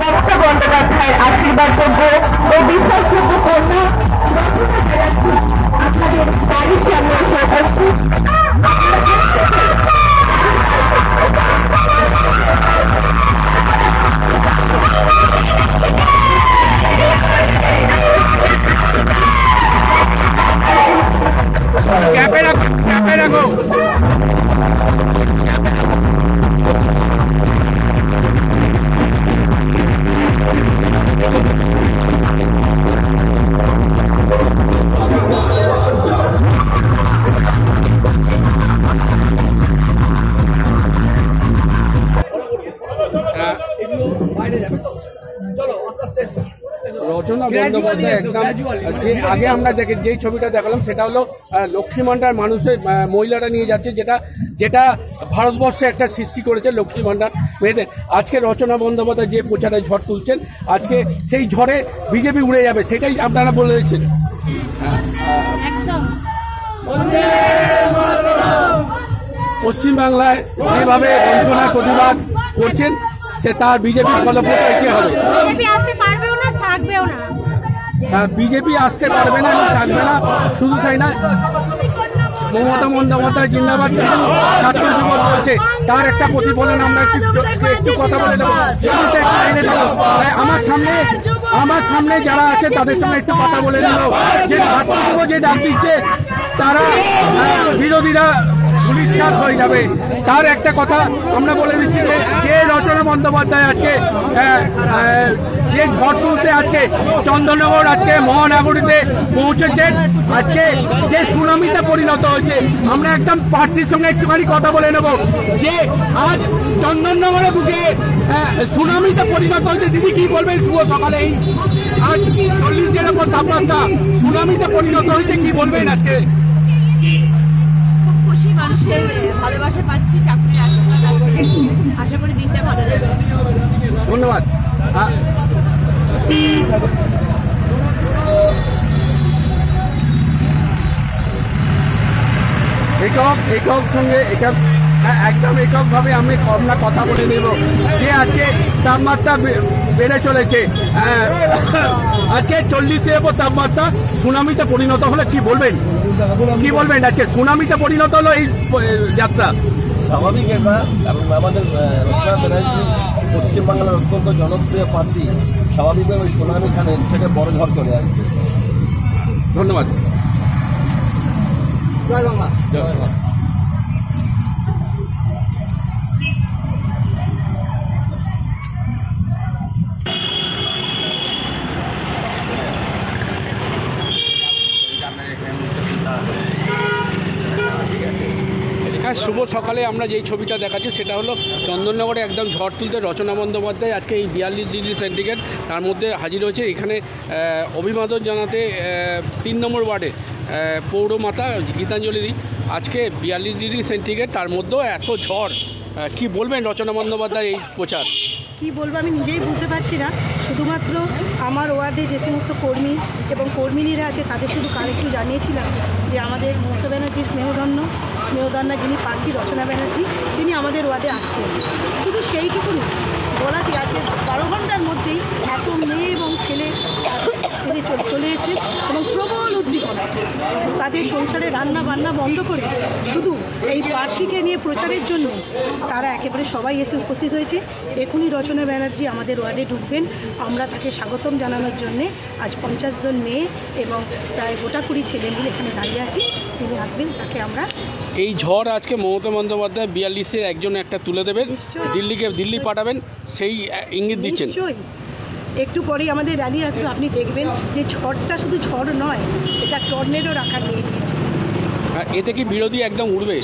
মমতা বন্দ্যোপাধ্যায়ের আশীর্বাদযোগ্য ও বিশ্বাসযোগ্য কন্যা আপনাদের বাড়ির সামনে এসে উপস্থিত। রচনা বন্দ্যোপাধ্যায় একদম যে আগে আমরা যেই ছবিটা দেখালাম সেটা হলো লক্ষ্মী ভান্ডার মানুষের মহিলারা নিয়ে যাচ্ছে, যেটা ভারতবর্ষে একটা সৃষ্টি করেছে লক্ষ্মী ভান্ডার মেয়েদের। আজকে রচনা বন্দ্যোপাধ্যায় যে প্রচারে ঝড় তুলছেন, আজকে সেই ঝড়ে বিজেপি উড়ে যাবে, সেটাই আপনারা বলেছেন। পশ্চিমবাংলায় যেভাবে বঞ্চনার প্রতিবাদ করছেন সে তার বিজেপির ফলপ্রদ হবে। বিজেপি আসতে পারবে না, থাকবে না। শুধু তাই না, মমতা বন্দ্যোপাধ্যায় জিন্দাবাদ ছাত্র যুবক বলছে, তার একটা প্রতিফলন আমরা একটু কথা বলে দেবো। আমার সামনে যারা আছে তাদের সঙ্গে একটু কথা বলে নেব। যে ছাত্র যে ডাক দিচ্ছে তারা বিরোধীরা পুলিশাত হয়ে যাবে, তার একটা কথা আমরা বলে দিচ্ছি যে রচনা বন্দ্যোপাধ্যায় আজকে যে ঝড় তুলতে আজকে চন্দননগর আজকে মহানগরীতে পৌঁছেছেন, আজকে যে সুনামিতে পরিণত হয়েছে, আমরা একদম প্রার্থীর সঙ্গে একটুখানি কথা বলে নেব যে আজ চন্দননগরে বুকে সুনামিতে পরিণত হয়েছে। দিদি কি বলবেন? শুভ সকালে এই আজ 40-এর উপর তাপমাত্রা সুনামিতে পরিণত হয়েছে, কি বলবেন আজকে? মানুষের ভালোবাসা পাচ্ছি, চাকরির আশীর্বাদ আছে, আশা করি দিনটা ভালো যাবে। ধন্যবাদ। একক সঙ্গে একদম এককভাবে আমরা কথা বলে নেব যে আজকে তাপমাত্রা বেড়ে চলেছে, আজকে 40-এর উপর তাপমাত্রা সুনামিতে পরিণত হলে কি বলবেন? আজকে সুনামিতে পরিণত হলো এই যাত্রা। স্বাভাবিক এটা, কারণ আমাদের রচনা ব্যানার্জি পশ্চিমবাংলার অত্যন্ত জনপ্রিয় প্রার্থী, স্বাভাবিকভাবে ওই সুনামি খানে থেকে বড় ঝড় চলে আসবে। ধন্যবাদ। জয় বাংলা। জয় বাংলা। শুভ সকাল। সকালে আমরা যেই ছবিটা দেখাচ্ছি সেটা হলো চন্দননগরে একদম ঝড় তুলতে রচনা বন্দ্যোপাধ্যায় আজকে এই 42 ডিগ্রি সেন্টিগ্রেড তার মধ্যে হাজির হয়েছে এখানে অভিবাদন জানাতে 3 নম্বর ওয়ার্ডে পৌরমাতা গীতাঞ্জলি দি আজকে 42 ডিগ্রি সেন্টিগ্রেড তার মধ্যেও এত ঝড় কি বলবেন রচনা বন্দ্যোপাধ্যায় এই প্রচার? কি বলবো আমি নিজেই বুঝতে পারছি না। শুধুমাত্র আমার ওয়ার্ডে যে সমস্ত কর্মী এবং কর্মিনীরা আছে তাদের শুধু কারেক্টলি জানিয়েছিলাম যে আমাদের মমতা ব্যানার্জি স্নেহধন্যা যিনি প্রার্থী রচনা ব্যানার্জি তিনি আমাদের ওয়ার্ডে আসছেন, শুধু সেইটুকুনি বলা যে আজকে 12 ঘন্টার মধ্যেই এত মেয়ে এবং ছেলে চলে এসে এবং প্রবল উদ্দীপনা তাদের সংসারে রান্না বান্না বন্ধ করে শুধু এই প্রার্থীকে নিয়ে প্রচারের জন্য তারা একেবারে সবাই এসে উপস্থিত হয়েছে। এখনই রচনা ব্যানার্জি আমাদের ওয়ার্ডে ঢুকবেন, আমরা তাকে স্বাগতম জানানোর জন্যে আজ 50 জন মেয়ে এবং প্রায় গোটা 20 ছেলে মিলে এখানে দাঁড়িয়ে আছি, তিনি আসবেন, তাকে আমরা এই ঝড় আজকে মমতা বন্দ্যোপাধ্যায় 42-এর একজন একটা তুলে দেবেন, দিল্লি পাঠাবেন সেই ইঙ্গিত দিচ্ছেন। নিশ্চয়ই একটু পরেই আমাদের র্যালি আসবে, আপনি দেখবেন যে ঝড়টা শুধু ঝড় নয়, এটা টর্নেডোর আকার নিয়ে নিয়েছে। এতে কি বিরোধী একদম উঠবে?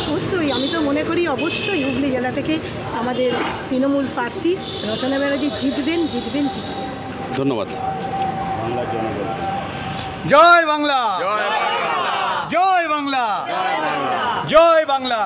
অবশ্যই, আমি তো মনে করি অবশ্যই হুগলি জেলা থেকে আমাদের তৃণমূল প্রার্থী রচনা ব্যানার্জি জিতবেন। ধন্যবাদ। জয় বাংলা, জয় বাংলা, জয় বাংলা।